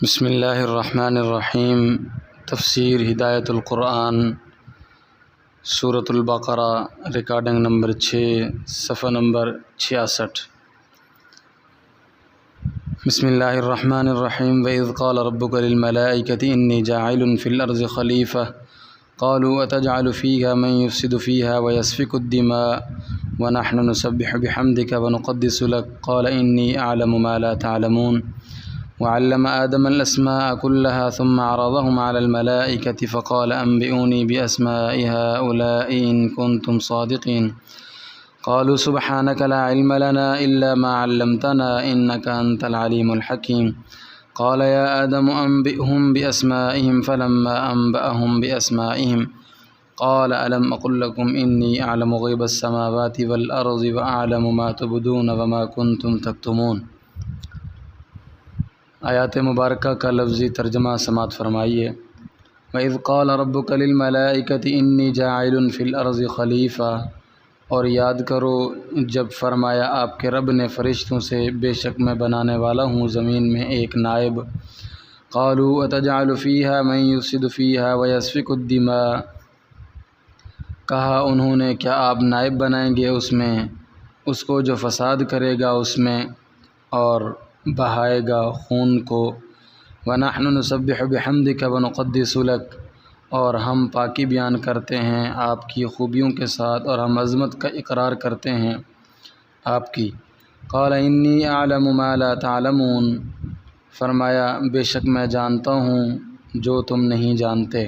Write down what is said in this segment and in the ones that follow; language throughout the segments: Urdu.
بسم اللہ الرحمن الرحیم۔ تفسیر ہدایت القرآن، سورۃ البقرہ، ریکارڈنگ نمبر 6، صفحہ نمبر 66۔ بسم اللہ الرحمن الرحیم۔ وَإِذْ قَالَ رَبُّكَ لِلْمَلَائِكَةِ إِنِّي جَاعِلٌ فِي الْأَرْضِ خَلِيفَةً قَالُوا أَتَجْعَلُ فِيهَا مَن يُفْسِدُ فِيهَا وَيَسْفِكُ الدِّمَاءَ وَنَحْنُ نُسَبِّحُ بِحَمْدِكَ وَنُقَدِّسُ لَكَ قَالَ إِنِّي أَعْلَمُ مَا لَا تَعْلَمُونَ وعلم آدم الأسماء كلها ثم عرضهم على الملائكة فقال أنبئوني بأسماء هؤلاء إن كنتم صادقين قالوا سبحانك لا علم لنا إلا ما علمتنا إنك أنت العليم الحكيم قال يا آدم أنبئهم بأسمائهم فلما أنبأهم بأسمائهم قال ألم أقل لكم إني أعلم غيب السماوات والأرض وأعلم ما تبدون وما كنتم تكتمون۔ آیات مبارکہ کا لفظی ترجمہ سماعت فرمائیے۔ وَإِذْ قَالَ رَبُّكَ لِلْمَلَائِكَةِ إِنِّي جَاعِلٌ فِي الْأَرْضِ خَلِيفَةً، اور یاد کرو جب فرمایا آپ کے رب نے فرشتوں سے بے شک میں بنانے والا ہوں زمین میں ایک نائب۔ قَالُوا أَتَجْعَلُ فِيهَا مَن يُفْسِدُ فِيهَا وَيَسْفِكُ الدِّمَاءَ، کہا انہوں نے کیا آپ نائب بنائیں گے اس میں اس کو جو فساد کرے گا اس میں اور بہائے گا خون کو۔ وَنَحْنُ نُسَبِّحُ بِحَمْدِكَ وَنُقَدِّسُ لَكَ، اور ہم پاکی بیان کرتے ہیں آپ کی خوبیوں کے ساتھ اور ہم عظمت کا اقرار کرتے ہیں آپ کی۔ قَالَ إِنِّي أَعْلَمُ مَا لَا تَعْلَمُونَ، فرمایا بے شک میں جانتا ہوں جو تم نہیں جانتے۔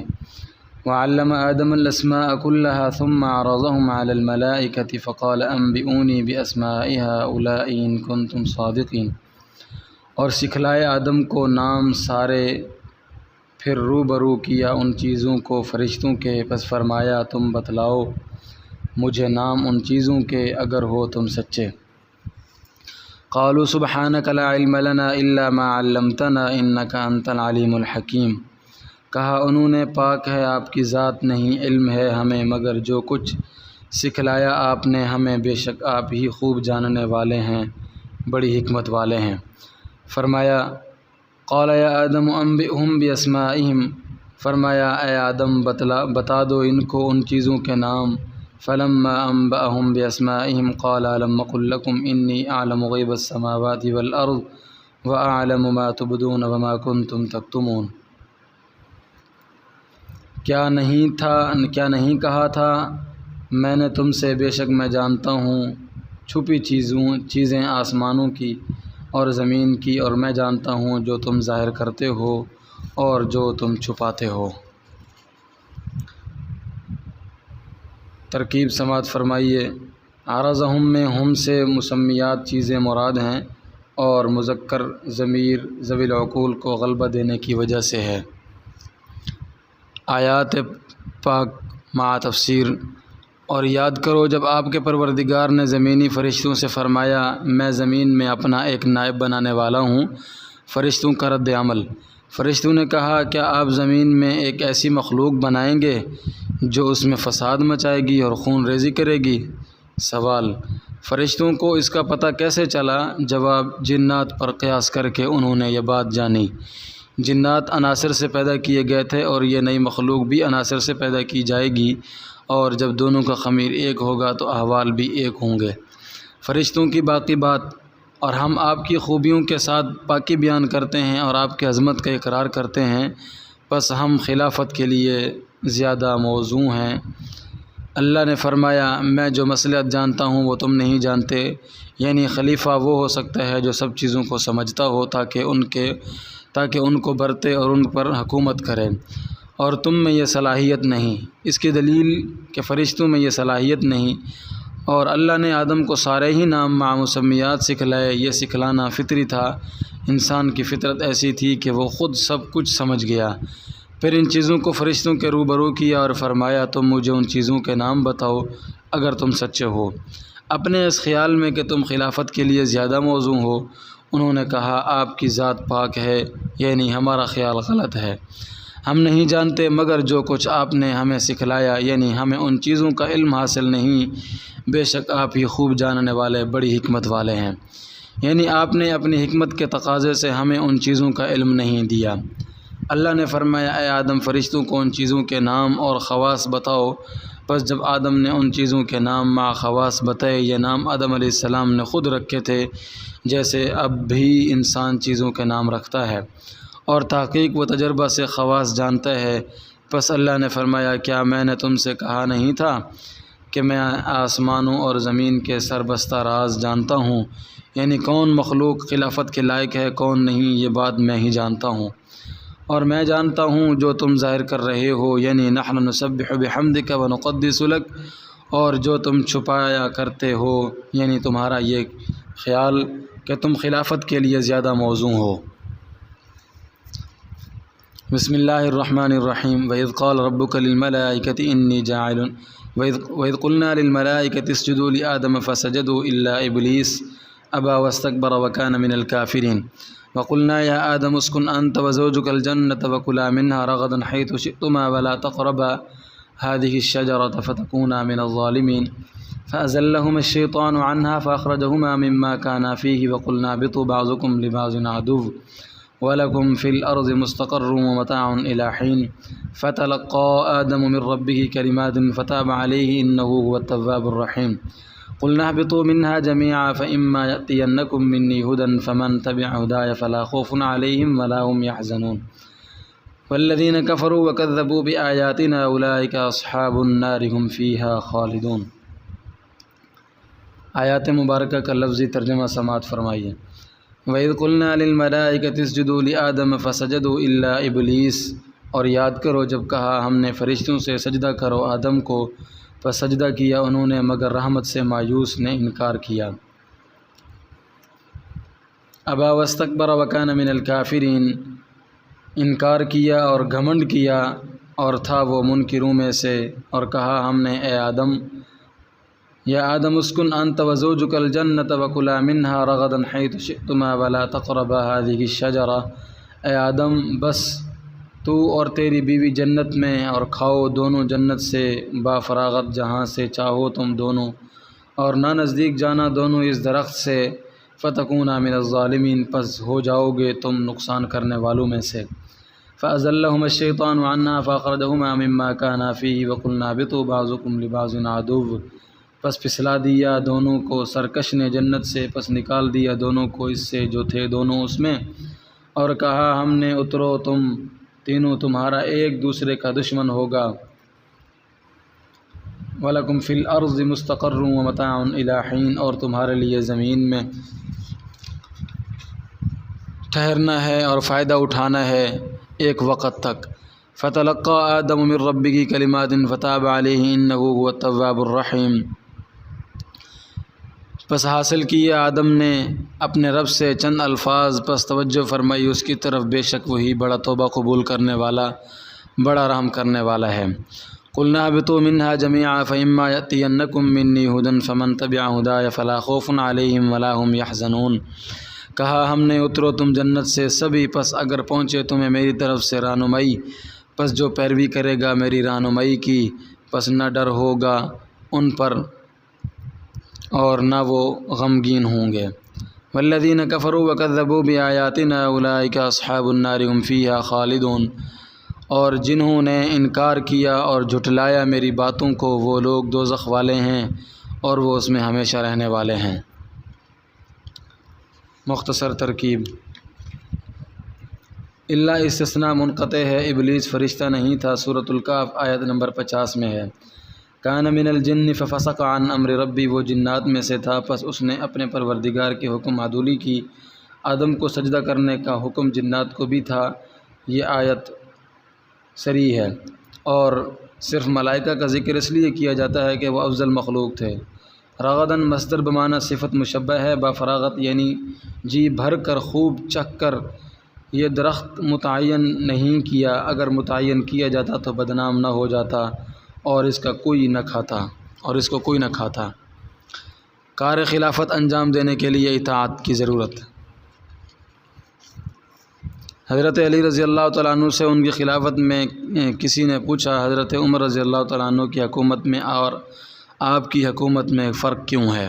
وَعَلَّمَ آدَمَ الْأَسْمَاءَ كُلَّهَا ثُمَّ عَرَضَهُمْ عَلَى الْمَلَائِكَةِ فَقَالَ أَنبِئُونِي بِأَسْمَاءِ هَؤُلَاءِ إِن كُنتُمْ صَادِقِينَ، اور سکھلائے آدم کو نام سارے، پھر روبرو کیا ان چیزوں کو فرشتوں کے، پس فرمایا تم بتلاؤ مجھے نام ان چیزوں کے اگر ہو تم سچے۔ قالوا سبحانك لا علم لنا الا ما علمتنا انك انت العلیم الحکیم، کہا انہوں نے پاک ہے آپ کی ذات، نہیں علم ہے ہمیں مگر جو کچھ سکھلایا آپ نے ہمیں، بے شک آپ ہی خوب جاننے والے ہیں بڑی حکمت والے ہیں۔ فرمایا قال یا آدم انبئهم باسمائهم، فرمایا اے آدم بتا دو ان کو ان چیزوں کے نام۔ فلما انبأهم باسمائهم قال الم اقل لكم انی اعلم غیب السماوات والارض واعلم ما تبدون وما کنتم تکتمون، کیا نہیں کہا تھا میں نے تم سے بے شک میں جانتا ہوں چھپی چیزیں آسمانوں کی اور زمین کی، اور میں جانتا ہوں جو تم ظاہر کرتے ہو اور جو تم چھپاتے ہو۔ ترکیب سماعت فرمائیے۔ عرضہم میں ہم سے مسمیات چیزیں مراد ہیں اور مذکر ضمیر ذوی العقول کو غلبہ دینے کی وجہ سے ہے۔ آیات پاک مع تفسیر۔ اور یاد کرو جب آپ کے پروردگار نے زمینی فرشتوں سے فرمایا میں زمین میں اپنا ایک نائب بنانے والا ہوں۔ فرشتوں کا رد عمل، فرشتوں نے کہا کیا آپ زمین میں ایک ایسی مخلوق بنائیں گے جو اس میں فساد مچائے گی اور خون ریزی کرے گی؟ سوال، فرشتوں کو اس کا پتہ کیسے چلا؟ جواب، جنات پر قیاس کر کے انہوں نے یہ بات جانی۔ جنات عناصر سے پیدا کیے گئے تھے اور یہ نئی مخلوق بھی عناصر سے پیدا کی جائے گی، اور جب دونوں کا خمیر ایک ہوگا تو احوال بھی ایک ہوں گے۔ فرشتوں کی باقی بات، اور ہم آپ کی خوبیوں کے ساتھ پاکی بیان کرتے ہیں اور آپ کی عظمت کا اقرار کرتے ہیں، پس ہم خلافت کے لیے زیادہ موزوں ہیں۔ اللہ نے فرمایا میں جو مصلحت جانتا ہوں وہ تم نہیں جانتے، یعنی خلیفہ وہ ہو سکتا ہے جو سب چیزوں کو سمجھتا ہو تاکہ ان کو برتے اور ان پر حکومت کرے، اور تم میں یہ صلاحیت نہیں۔ اس کی دلیل کہ فرشتوں میں یہ صلاحیت نہیں، اور اللہ نے آدم کو سارے ہی نام مع مسمیات سکھلائے۔ یہ سکھلانا فطری تھا، انسان کی فطرت ایسی تھی کہ وہ خود سب کچھ سمجھ گیا۔ پھر ان چیزوں کو فرشتوں کے روبرو کیا اور فرمایا تم مجھے ان چیزوں کے نام بتاؤ اگر تم سچے ہو۔ اپنے اس خیال میں کہ تم خلافت کے لیے زیادہ موزوں ہو، انہوں نے کہا آپ کی ذات پاک ہے، یعنی ہمارا خیال غلط ہے، ہم نہیں جانتے مگر جو کچھ آپ نے ہمیں سکھلایا، یعنی ہمیں ان چیزوں کا علم حاصل نہیں، بے شک آپ ہی خوب جاننے والے بڑی حکمت والے ہیں۔ یعنی آپ نے اپنی حکمت کے تقاضے سے ہمیں ان چیزوں کا علم نہیں دیا۔ اللہ نے فرمایا اے آدم فرشتوں کو ان چیزوں کے نام اور خواص بتاؤ۔ پس جب آدم نے ان چیزوں کے نام مع خواص بتائے، یہ نام آدم علیہ السلام نے خود رکھے تھے جیسے اب بھی انسان چیزوں کے نام رکھتا ہے اور تحقیق و تجربہ سے خواص جانتا ہے۔ پس اللہ نے فرمایا کیا میں نے تم سے کہا نہیں تھا کہ میں آسمانوں اور زمین کے سربستہ راز جانتا ہوں، یعنی کون مخلوق خلافت کے لائق ہے کون نہیں یہ بات میں ہی جانتا ہوں، اور میں جانتا ہوں جو تم ظاہر کر رہے ہو، یعنی نحن نسبح بحمدک ونقدس لک، اور جو تم چھپایا کرتے ہو یعنی تمہارا یہ خیال کہ تم خلافت کے لیے زیادہ موزوں ہو۔ بسم اللہ الرحمن الرحیم۔ وَإِذْ قَالَ رَبُّكَ لِلْمَلَائِكَةِ إِنِّي جَاعِلٌ وَإِذْ قُلْنَا لِلْمَلَائِكَةِ اسْجُدُوا لِآدَمَ فَسَجَدُوا إِلَّا إِبْلِيسَ أَبَى وَاسْتَكْبَرَ وَكَانَ مِنَ الْكَافِرِينَ وَقُلْنَا يَا آدَمُ اسْكُنْ أَنْتَ وَزَوْجُكَ الْجَنَّةَ وَكُلَا مِنْهَا رَغَدًا حَيْثُ شِئْتُمَا وَلَا تَقْرَبَا هَذِهِ الشَّجَرَةَ فَتَكُونَا مِنَ الظَّالِمِينَ فَأَزَلَّهُمَا الشَّيْطَانُ عَنْهَا فَأَخْرَجَهُمَا مِمَّا كَانَا فِيهِ وَقُلْنَا اهْبِطُوا بَعْضُكُمْ لِبَعْضٍ عَدُوٌّ وَلَكُمْ فِي الْأَرْضِ مُسْتَقَرٌّ وَمَتَاعٌ إِلَىٰ حِينٍ فَتَلَقَّىٰ آدَمُ مِن رَّبِّهِ كَلِمَاتٍ فَتَابَ عَلَيْهِ إِنَّهُ هُوَ التَّوَّابُ الرَّحِيمُ قُلْنَا اهْبِطُوا مِنْهَا جَمِيعًا فَإِمَّا يَأْتِيَنَّكُم مِّنِّي هُدًى فَمَن تَبِعَ هُدَايَ فَلَا خَوْفٌ عَلَيْهِمْ وَلَا هُمْ يَحْزَنُونَ وَالَّذِينَ كَفَرُوا وَكَذَّبُوا بِآيَاتِنَا أُولَٰئِكَ أَصْحَابُ النَّارِ هُمْ فِيهَا خَالِدُونَ۔ آیات مبارکہ کا لفظی ترجمہ سماعت فرمائیے۔ وَإِذْ قُلْنَا لِلْمَلَائِكَةِ اسْجُدُوا لِآدَمَ فَسَجَدُوا إِلَّا إِبْلِيسَ، اور یاد کرو جب کہا ہم نے فرشتوں سے سجدہ کرو آدم کو، پس سجدہ کیا انہوں نے مگر رحمت سے مایوس نے انکار کیا۔ ابا واستکبر وکان من الکافرین، انکار کیا اور گھمنڈ کیا اور تھا وہ منکروں میں سے، اور کہا ہم نے اے آدم یا آدم اسکن انت وزوجک الجنۃ وکلا منہا رغدا حیث شئتما ولا تقربا هذه الشجرہ، اے آدم بس تو اور تیری بیوی جنت میں اور کھاؤ دونوں جنت سے با فراغت جہاں سے چاہو تم دونوں، اور نہ نزدیک جانا دونوں اس درخت سے، فتکونا من الظالمین، پس ہو جاؤ گے تم نقصان کرنے والوں میں سے۔ فأزلہما الشیطان عنہا فأخرجہما مما کانا فیہ وقلنا اہبطوا بعضکم لبعض عدو، پس پھسلا دیا دونوں کو سرکش نے جنت سے، پس نکال دیا دونوں کو اس سے جو تھے دونوں اس میں، اور کہا ہم نے اترو تم تینوں تمہارا ایک دوسرے کا دشمن ہوگا۔ وَلَكُمْ فِي الْأَرْضِ مُسْتَقَرٌّ وَمَتَاعٌ إِلَىٰ حِينٍ، اور تمہارے لیے زمین میں ٹھہرنا ہے اور فائدہ اٹھانا ہے ایک وقت تک۔ فَتَلَقَّىٰ آدَمُ مِن رَّبِّهِ كَلِمَاتٍ فَتَابَ عَلَيْهِ إِنَّهُ هُوَ التَّوَّابُ الرَّحِيمُ، پس حاصل کیا آدم نے اپنے رب سے چند الفاظ، پس توجہ فرمائی اس کی طرف، بے شک وہی بڑا توبہ قبول کرنے والا بڑا رحم کرنے والا ہے۔ قُلْنَا اهْبِطُوا مِنْهَا جَمِيعًا فَإِمَّا يَأْتِيَنَّكُم مِّنِّي هُدًى فَمَن تَبِعَ هُدَايَ فَلَا خَوْفٌ عَلَيْهِمْ وَلَا هُمْ يَحْزَنُونَ، کہا ہم نے اترو تم جنت سے سبھی، پس اگر پہنچے تمہیں میری طرف سے رہنمائی، پس جو پیروی کرے گا میری رہنمائی کی، پس نہ ڈر ہوگا ان پر اور نہ وہ غمگین ہوں گے۔ والذین کفروا وکذبوا بآیاتنا اولئک اصحاب النار هم فیہا خالدون، اور جنہوں نے انکار کیا اور جھٹلایا میری باتوں کو وہ لوگ دوزخ والے ہیں اور وہ اس میں ہمیشہ رہنے والے ہیں۔ مختصر ترکیب۔ اللہ استثناء منقطع ہے، ابلیس فرشتہ نہیں تھا، سورۃ الکہف آیت نمبر 50 میں ہے۔ کان من الجن ففسق عن امر ربی، وہ جنات میں سے تھا پس اس نے اپنے پروردگار کے حکم عدولی کی۔ آدم کو سجدہ کرنے کا حکم جنات کو بھی تھا، یہ آیت صریح ہے، اور صرف ملائکہ کا ذکر اس لیے کیا جاتا ہے کہ وہ افضل مخلوق تھے۔ رغداً مصدر بمعنی صفت مشبہ ہے، با فراغت یعنی جی بھر کر خوب چکھ کر۔ یہ درخت متعین نہیں کیا، اگر متعین کیا جاتا تو بدنام نہ ہو جاتا اور اس کو کوئی نہ کھاتا۔ کار خلافت انجام دینے کے لیے اطاعت کی ضرورت۔ حضرت علی رضی اللہ تعالیٰ عنہ سے ان کی خلافت میں کسی نے پوچھا، حضرت عمر رضی اللہ تعالیٰ عنہ کی حکومت میں اور آپ کی حکومت میں فرق کیوں ہے؟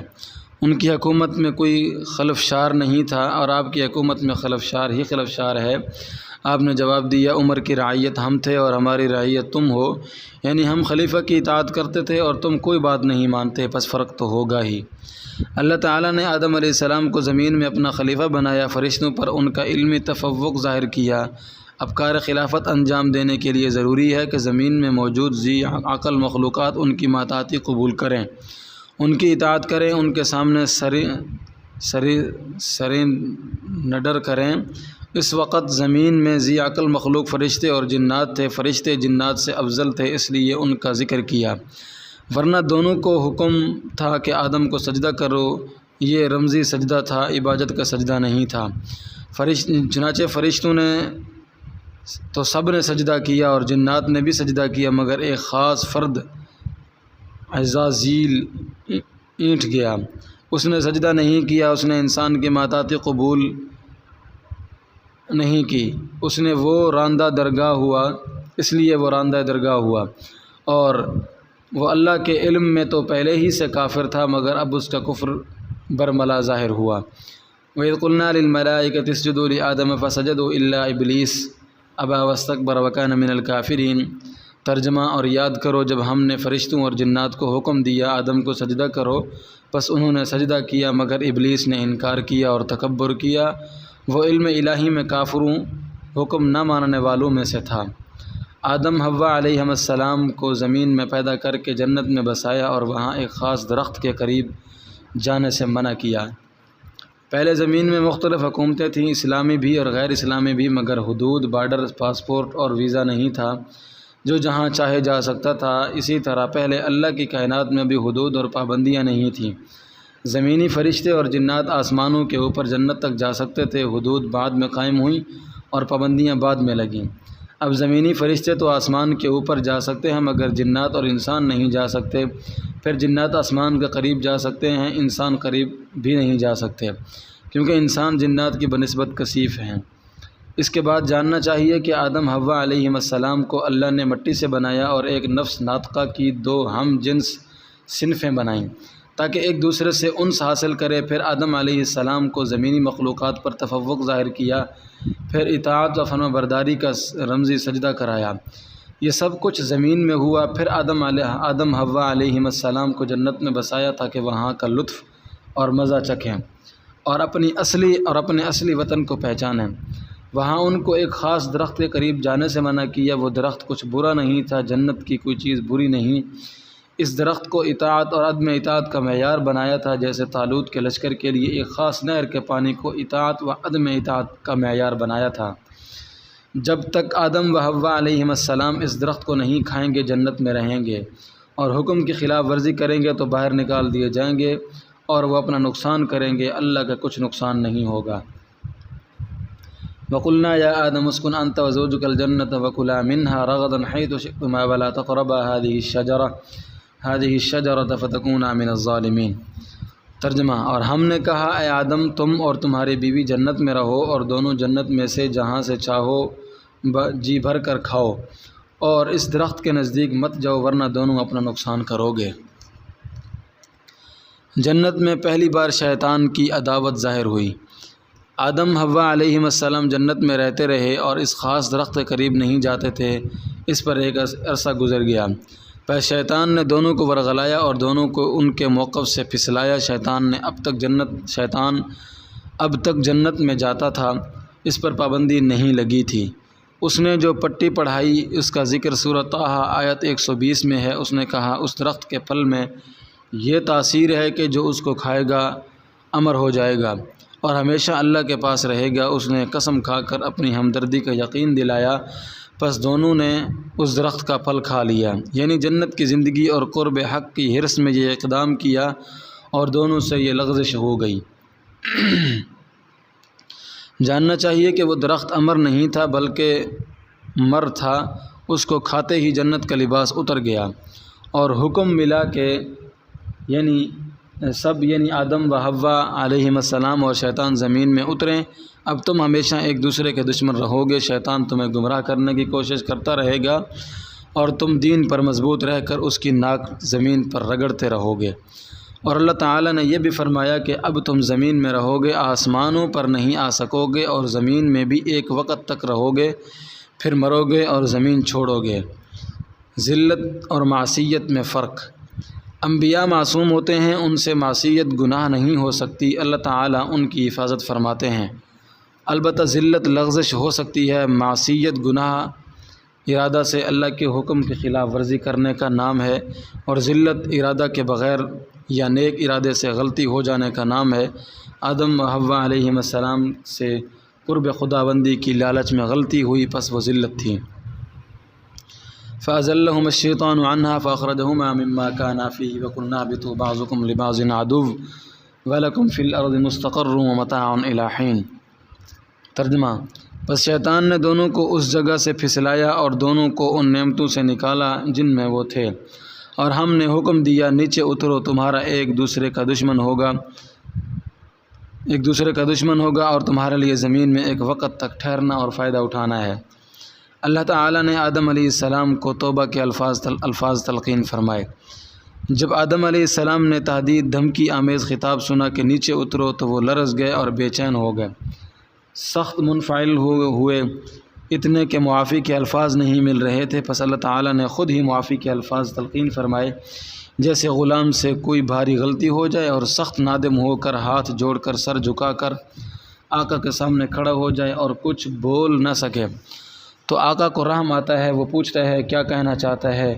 ان کی حکومت میں کوئی خلفشار نہیں تھا اور آپ کی حکومت میں خلفشار ہی خلفشار ہے۔ آپ نے جواب دیا عمر کی رعیت ہم تھے اور ہماری رعیت تم ہو، یعنی ہم خلیفہ کی اطاعت کرتے تھے اور تم کوئی بات نہیں مانتے، پس فرق تو ہوگا ہی۔ اللہ تعالیٰ نے آدم علیہ السلام کو زمین میں اپنا خلیفہ بنایا، فرشتوں پر ان کا علمی تفوق ظاہر کیا۔ اب کار خلافت انجام دینے کے لیے ضروری ہے کہ زمین میں موجود ذی عقل مخلوقات ان کی ماتحتی قبول کریں، ان کی اطاعت کریں، ان کے سامنے سرے نڈر کریں۔ اس وقت زمین میں ذی عقل مخلوق فرشتے اور جنات تھے، فرشتے جنات سے افضل تھے، اس لیے ان کا ذکر کیا، ورنہ دونوں کو حکم تھا کہ آدم کو سجدہ کرو۔ یہ رمزی سجدہ تھا، عبادت کا سجدہ نہیں تھا۔ چنانچہ فرشتوں نے تو سب نے سجدہ کیا اور جنات نے بھی سجدہ کیا، مگر ایک خاص فرد عزازیل اینٹ گیا، اس نے سجدہ نہیں کیا، اس نے انسان کی ماتحتی قبول نہیں کی، اس نے وہ راندہ درگاہ ہوا، اس لیے وہ راندہ درگاہ ہوا، اور وہ اللہ کے علم میں تو پہلے ہی سے کافر تھا، مگر اب اس کا کفر برملا ظاہر ہوا۔ وَإِذْ قُلْنَا لِلْمَلَائِكَةِ اسْجُدُوا لِآدَمَ فَسَجَدُوا إِلَّا إِبْلِيسَ أَبَىٰ وَاسْتَكْبَرَ وَكَانَ مِنَ الْكَافِرِينَ۔ ترجمہ، اور یاد کرو جب ہم نے فرشتوں اور جنات کو حکم دیا آدم کو سجدہ کرو، پس انہوں نے سجدہ کیا مگر ابلیس نے انکار کیا اور تکبر کیا، وہ علم الہی میں کافروں، حکم نہ ماننے والوں میں سے تھا۔ آدم حوا علیہ السلام کو زمین میں پیدا کر کے جنت میں بسایا اور وہاں ایک خاص درخت کے قریب جانے سے منع کیا۔ پہلے زمین میں مختلف حکومتیں تھیں، اسلامی بھی اور غیر اسلامی بھی، مگر حدود، بارڈر، پاسپورٹ اور ویزا نہیں تھا جو جہاں چاہے جا سکتا تھا۔ اسی طرح پہلے اللہ کی کائنات میں بھی حدود اور پابندیاں نہیں تھیں۔ زمینی فرشتے اور جنات آسمانوں کے اوپر جنت تک جا سکتے تھے، حدود بعد میں قائم ہوئیں اور پابندیاں بعد میں لگیں۔ اب زمینی فرشتے تو آسمان کے اوپر جا سکتے ہیں مگر جنات اور انسان نہیں جا سکتے، پھر جنات آسمان کے قریب جا سکتے ہیں، انسان قریب بھی نہیں جا سکتے، کیونکہ انسان جنات کی بنسبت کثیف ہیں۔ اس کے بعد جاننا چاہیے کہ آدم حوا علیہ السلام کو اللہ نے مٹی سے بنایا اور ایک نفس ناطقہ کی دو ہم جنس صنفیں بنائیں تاکہ ایک دوسرے سے انس حاصل کرے۔ پھر آدم علیہ السلام کو زمینی مخلوقات پر تفوق ظاہر کیا، پھر اطاعت و فرما برداری کا رمزی سجدہ کرایا۔ یہ سب کچھ زمین میں ہوا۔ پھر آدم حوا علیہ السلام کو جنت میں بسایا تاکہ وہاں کا لطف اور مزہ چکھیں اور اپنے اصلی وطن کو پہچانیں۔ وہاں ان کو ایک خاص درخت کے قریب جانے سے منع کیا، وہ درخت کچھ برا نہیں تھا، جنت کی کوئی چیز بری نہیں۔ اس درخت کو اطاعت اور عدم اطاعت کا معیار بنایا تھا، جیسے طالوت کے لشکر کے لیے ایک خاص نہر کے پانی کو اطاعت و عدم اطاعت کا معیار بنایا تھا۔ جب تک آدم و حوا علیہ السلام اس درخت کو نہیں کھائیں گے جنت میں رہیں گے، اور حکم کی خلاف ورزی کریں گے تو باہر نکال دیے جائیں گے اور وہ اپنا نقصان کریں گے، اللہ کا کچھ نقصان نہیں ہوگا۔ وَقُلْنَا يَا آدَمُ اسْكُنْ أَنْتَ وَزَوْجُكَ الْجَنَّةَ وَكُلَا مِنْهَا رَغَدًا حَيْثُ شِئْتُمَا وَلَا تَقْرَبَا هَٰذِهِ الشَّجَرَةَ فَتَكُونَا مِنَ الظَّالِمِينَ۔ ترجمہ، اور ہم نے کہا اے آدم تم اور تمہاری بیوی جنت میں رہو اور دونوں جنت میں سے جہاں سے چاہو جی بھر کر کھاؤ، اور اس درخت کے نزدیک مت جاؤ ورنہ دونوں اپنا نقصان کرو گے۔ جنت میں پہلی بار شیطان کی عداوت ظاہر ہوئی۔ آدم حوا علیہ السلام جنت میں رہتے رہے اور اس خاص درخت کے قریب نہیں جاتے تھے۔ اس پر ایک عرصہ گزر گیا، پھر شیطان نے دونوں کو ورغلایا اور دونوں کو ان کے موقف سے پھسلایا۔ شیطان اب تک جنت میں جاتا تھا، اس پر پابندی نہیں لگی تھی۔ اس نے جو پٹی پڑھائی اس کا ذکر سورہ طٰہٰ آیت 120 میں ہے۔ اس نے کہا اس درخت کے پھل میں یہ تاثیر ہے کہ جو اس کو کھائے گا امر ہو جائے گا اور ہمیشہ اللہ کے پاس رہے گا۔ اس نے قسم کھا کر اپنی ہمدردی کا یقین دلایا، پس دونوں نے اس درخت کا پھل کھا لیا، یعنی جنت کی زندگی اور قرب حق کی حرص میں یہ اقدام کیا اور دونوں سے یہ لغزش ہو گئی۔ جاننا چاہیے کہ وہ درخت امر نہیں تھا بلکہ مر تھا، اس کو کھاتے ہی جنت کا لباس اتر گیا اور حکم ملا کہ یعنی آدم و حوا علیہ السلام اور شیطان زمین میں اتریں۔ اب تم ہمیشہ ایک دوسرے کے دشمن رہو گے، شیطان تمہیں گمراہ کرنے کی کوشش کرتا رہے گا اور تم دین پر مضبوط رہ کر اس کی ناک زمین پر رگڑتے رہو گے، اور اللہ تعالیٰ نے یہ بھی فرمایا کہ اب تم زمین میں رہو گے، آسمانوں پر نہیں آ سکو گے، اور زمین میں بھی ایک وقت تک رہو گے، پھر مرو گے اور زمین چھوڑو گے۔ ذلت اور معصیت میں فرق۔ انبیاء معصوم ہوتے ہیں، ان سے معصیت گناہ نہیں ہو سکتی، اللہ تعالیٰ ان کی حفاظت فرماتے ہیں۔ البتہ ذلت لغزش ہو سکتی ہے، معصیت گناہ ارادہ سے اللہ کے حکم کی خلاف ورزی کرنے کا نام ہے، اور ذلت ارادہ کے بغیر یا نیک ارادے سے غلطی ہو جانے کا نام ہے۔ آدم و حوا علیہم السلام سے قرب خداوندی کی لالچ میں غلطی ہوئی، پس وہ ذلت تھی۔ فَأَزَلَّهُمَا الشَّيْطَانُ عَنْهَا فَأَخْرَجَهُمَا مِمَّا كَانَا فِيهِ وَقُلْنَا اهْبِطُوا بَعْضُكُمْ لِبَعْضٍ عَدُوٌّ وَلَكُمْ فِي الْأَرْضِ مُسْتَقَرٌّ وَمَتَاعٌ إِلَىٰ حِينٍ۔ ترجمہ: پس شیطان نے دونوں کو اس جگہ سے پھسلایا اور دونوں کو ان نعمتوں سے نکالا جن میں وہ تھے، اور ہم نے حکم دیا نیچے اترو، تمہارا ایک دوسرے کا دشمن ہوگا اور تمہارے لیے زمین میں ایک وقت تک ٹھہرنا اور فائدہ اٹھانا ہے۔ اللہ تعالیٰ نے آدم علیہ السلام کو توبہ کے الفاظ تلقین فرمائے۔ جب آدم علیہ السلام نے تہدید دھمکی آمیز خطاب سنا کہ نیچے اترو، تو وہ لرز گئے اور بے چین ہو گئے، سخت منفعل ہوئے، اتنے کہ معافی کے الفاظ نہیں مل رہے تھے۔ پس اللہ تعالیٰ نے خود ہی معافی کے الفاظ تلقین فرمائے، جیسے غلام سے کوئی بھاری غلطی ہو جائے اور سخت نادم ہو کر ہاتھ جوڑ کر سر جھکا کر آقا کے سامنے کھڑا ہو جائے اور کچھ بول نہ سکے، تو آقا کو رحم آتا ہے، وہ پوچھتا ہے کیا کہنا چاہتا ہے؟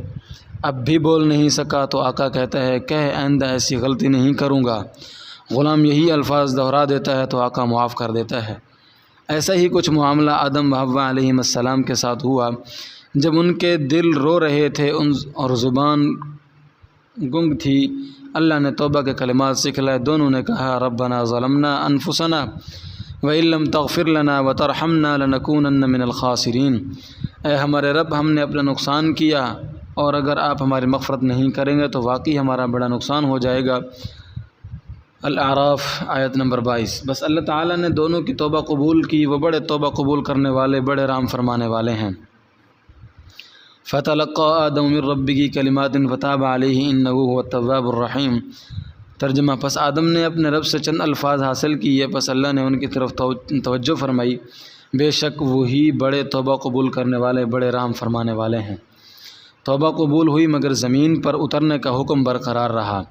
اب بھی بول نہیں سکا تو آقا کہتا ہے کہہ، آئندہ ایسی غلطی نہیں کروں گا۔ غلام یہی الفاظ دہرا دیتا ہے تو آقا معاف کر دیتا ہے۔ ایسا ہی کچھ معاملہ آدم و حوا علیہم السلام کے ساتھ ہوا۔ جب ان کے دل رو رہے تھے اور زبان گنگ تھی، اللہ نے توبہ کے کلمات سکھلائے۔ دونوں نے کہا ربنا ظلمنا انفسنا وَإِن لَّمْ تَغْفِرْ لَنَا وَتَرْحَمْنَا لَنَكُونَنَّ مِنَ الْخَاسِرِينَ۔ اے ہمارے رب، ہم نے اپنا نقصان کیا، اور اگر آپ ہماری مغفرت نہیں کریں گے تو واقعی ہمارا بڑا نقصان ہو جائے گا۔ الاعراف آیت نمبر 22۔ بس اللہ تعالیٰ نے دونوں کی توبہ قبول کی، وہ بڑے توبہ قبول کرنے والے، بڑے رحم فرمانے والے ہیں۔ فَتَلَقَّىٰ آدَمُ مِن رَّبِّهِ كَلِمَاتٍ فَتَابَ عَلَيْهِ إِنَّهُ هُوَ التَّوَّابُ الرَّحِيمُ۔ ترجمہ: پس آدم نے اپنے رب سے چند الفاظ حاصل کیے، پس اللہ نے ان کی طرف توجہ فرمائی، بے شک وہی بڑے توبہ قبول کرنے والے، بڑے رحم فرمانے والے ہیں۔ توبہ قبول ہوئی مگر زمین پر اترنے کا حکم برقرار رہا۔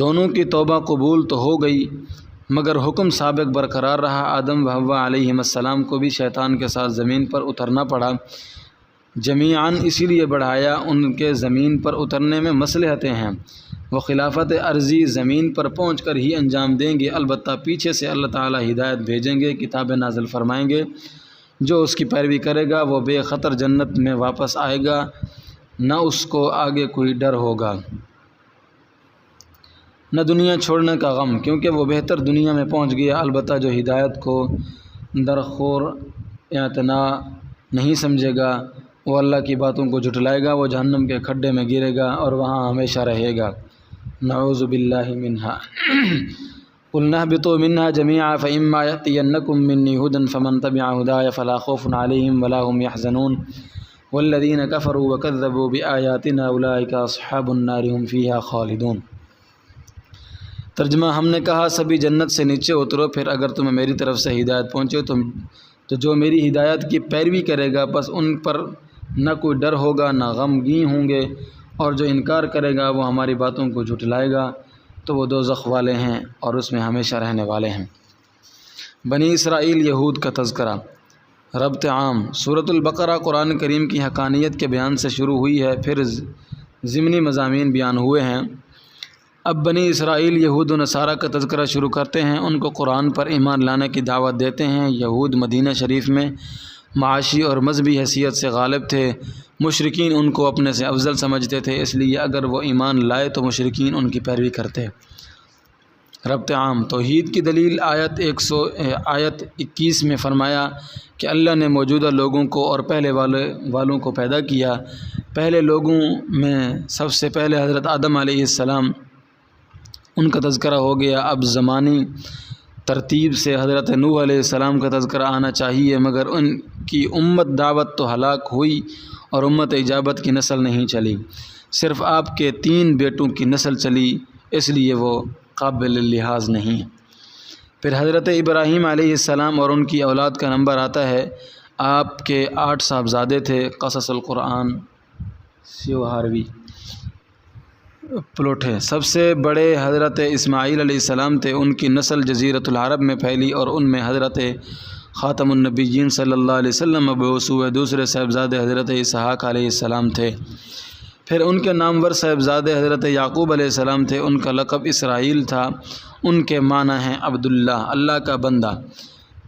دونوں کی توبہ قبول تو ہو گئی مگر حکم سابق برقرار رہا۔ آدم و حوا علیہم السلام کو بھی شیطان کے ساتھ زمین پر اترنا پڑا۔ جمیعاً اسی لیے بڑھایا، ان کے زمین پر اترنے میں مصلحتیں ہیں، وہ خلافت عرضی زمین پر پہنچ کر ہی انجام دیں گے، البتہ پیچھے سے اللہ تعالیٰ ہدایت بھیجیں گے، کتاب نازل فرمائیں گے۔ جو اس کی پیروی کرے گا وہ بے خطر جنت میں واپس آئے گا، نہ اس کو آگے کوئی ڈر ہوگا، نہ دنیا چھوڑنے کا غم، کیونکہ وہ بہتر دنیا میں پہنچ گیا۔ البتہ جو ہدایت کو درخور اعتنا نہیں سمجھے گا، وہ اللہ کی باتوں کو جھٹلائے گا، وہ جہنم کے کھڈے میں گرے گا اور وہاں ہمیشہ رہے گا۔ نعوذ باللہ منہا۔ قُلْنَا اهْبِطُوا مِنْهَا جَمِيعًا فَإِمَّا يَأْتِيَنَّكُم مِّنِّي هُدًى فَمَن تَبِعَ هُدَايَ فَلَا خَوْفٌ عَلَيْهِمْ وَلَا هُمْ يَحْزَنُونَ وَالَّذِينَ كَفَرُوا وَكَذَّبُوا بِآيَاتِنَا أُولَٰئِكَ أَصْحَابُ النَّارِ هُمْ فِيهَا خَالِدُونَ۔ ترجمہ: ہم نے کہا سبھی جنت سے نیچے اترو، پھر اگر تمہیں میری طرف سے ہدایت پہنچے تو جو میری ہدایت کی پیروی کرے گا، پس ان پر نہ کوئی ڈر ہوگا، نہ غمگین ہوں گے، اور جو انکار کرے گا وہ ہماری باتوں کو جھٹلائے گا تو وہ دوزخ والے ہیں اور اس میں ہمیشہ رہنے والے ہیں۔ بنی اسرائیل یہود کا تذکرہ۔ ربط عام۔ سورۃ البقرہ قرآن کریم کی حقانیت کے بیان سے شروع ہوئی ہے، پھر ضمنی مضامین بیان ہوئے ہیں۔ اب بنی اسرائیل یہود و نصارہ کا تذکرہ شروع کرتے ہیں، ان کو قرآن پر ایمان لانے کی دعوت دیتے ہیں۔ یہود مدینہ شریف میں معاشی اور مذہبی حیثیت سے غالب تھے، مشرکین ان کو اپنے سے افضل سمجھتے تھے، اس لیے اگر وہ ایمان لائے تو مشرکین ان کی پیروی کرتے۔ ربط عام۔ توحید کی دلیل آیت 21 میں فرمایا کہ اللہ نے موجودہ لوگوں کو اور پہلے والوں کو پیدا کیا۔ پہلے لوگوں میں سب سے پہلے حضرت آدم علیہ السلام، ان کا تذکرہ ہو گیا۔ اب زمانی ترتیب سے حضرت نوح علیہ السلام کا تذکرہ آنا چاہیے، مگر ان کی امت دعوت تو ہلاک ہوئی اور امت اجابت کی نسل نہیں چلی، صرف آپ کے 3 بیٹوں کی نسل چلی، اس لیے وہ قابل لحاظ نہیں ہے۔ پھر حضرت ابراہیم علیہ السلام اور ان کی اولاد کا نمبر آتا ہے۔ آپ کے 8 صاحبزادے تھے۔ قصص القرآن سیوہاروی پلوٹھے۔ سب سے بڑے حضرت اسماعیل علیہ السلام تھے۔ ان کی نسل جزیرۃ العرب میں پھیلی اور ان میں حضرت خاتم النبیین صلی اللہ علیہ وسلم مبعوث ہوئے۔ دوسرے صاحبزادے حضرت اسحاق علیہ السلام تھے۔ پھر ان کے نامور صاحبزادے حضرت یعقوب علیہ السلام تھے۔ ان کا لقب اسرائیل تھا۔ ان کے معنی ہیں عبداللہ، اللہ کا بندہ۔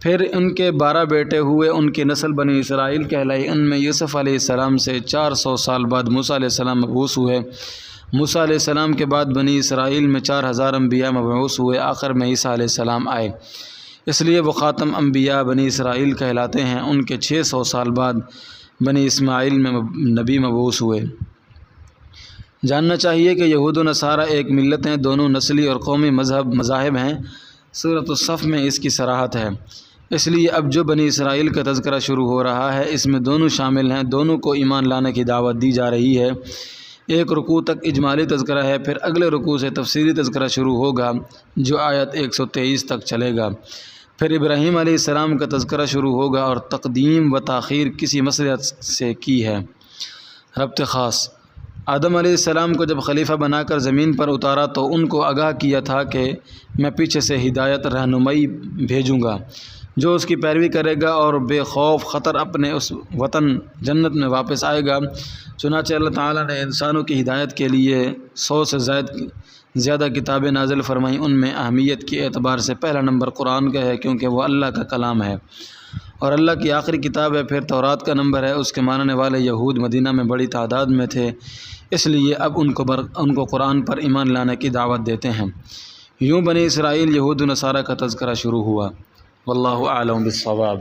پھر ان کے 12 بیٹے ہوئے۔ ان کی نسل بنی اسرائیل کہلائی۔ ان میں یوسف علیہ السلام سے 400 سال بعد موسیٰ علیہ السلام مبعوث ہوئے۔ موسیٰ علیہ السلام کے بعد بنی اسرائیل میں 4000 انبیاء مبعوث ہوئے۔ آخر میں عیسیٰ علیہ السلام آئے، اس لیے وہ خاتم انبیاء بنی اسرائیل کہلاتے ہیں۔ ان کے 600 سال بعد بنی اسماعیل میں نبی مبعوث ہوئے۔ جاننا چاہیے کہ یہود و نصارہ ایک ملت ہیں، دونوں نسلی اور قومی مذاہب ہیں۔ سورۃ الصف میں اس کی صراحت ہے۔ اس لیے اب جو بنی اسرائیل کا تذکرہ شروع ہو رہا ہے اس میں دونوں شامل ہیں، دونوں کو ایمان لانے کی دعوت دی جا رہی ہے۔ ایک رکوع تک اجمالی تذکرہ ہے، پھر اگلے رکوع سے تفصیلی تذکرہ شروع ہوگا جو آیت 123 تک چلے گا۔ پھر ابراہیم علیہ السلام کا تذکرہ شروع ہوگا اور تقدیم و تاخیر کسی مسئلے سے کی ہے۔ ربط خاص: آدم علیہ السلام کو جب خلیفہ بنا کر زمین پر اتارا تو ان کو آگاہ کیا تھا کہ میں پیچھے سے ہدایت رہنمائی بھیجوں گا، جو اس کی پیروی کرے گا اور بے خوف خطر اپنے اس وطن جنت میں واپس آئے گا۔ چنانچہ اللہ تعالیٰ نے انسانوں کی ہدایت کے لیے 100 سے زیادہ کتابیں نازل فرمائیں۔ ان میں اہمیت کے اعتبار سے پہلا نمبر قرآن کا ہے، کیونکہ وہ اللہ کا کلام ہے اور اللہ کی آخری کتاب ہے۔ پھر تورات کا نمبر ہے، اس کے ماننے والے یہود مدینہ میں بڑی تعداد میں تھے، اس لیے اب ان کو قرآن پر ایمان لانے کی دعوت دیتے ہیں۔ یوں بنی اسرائیل یہود و نصارہ کا تذکرہ شروع ہوا۔ واللہ اعلم بالصواب۔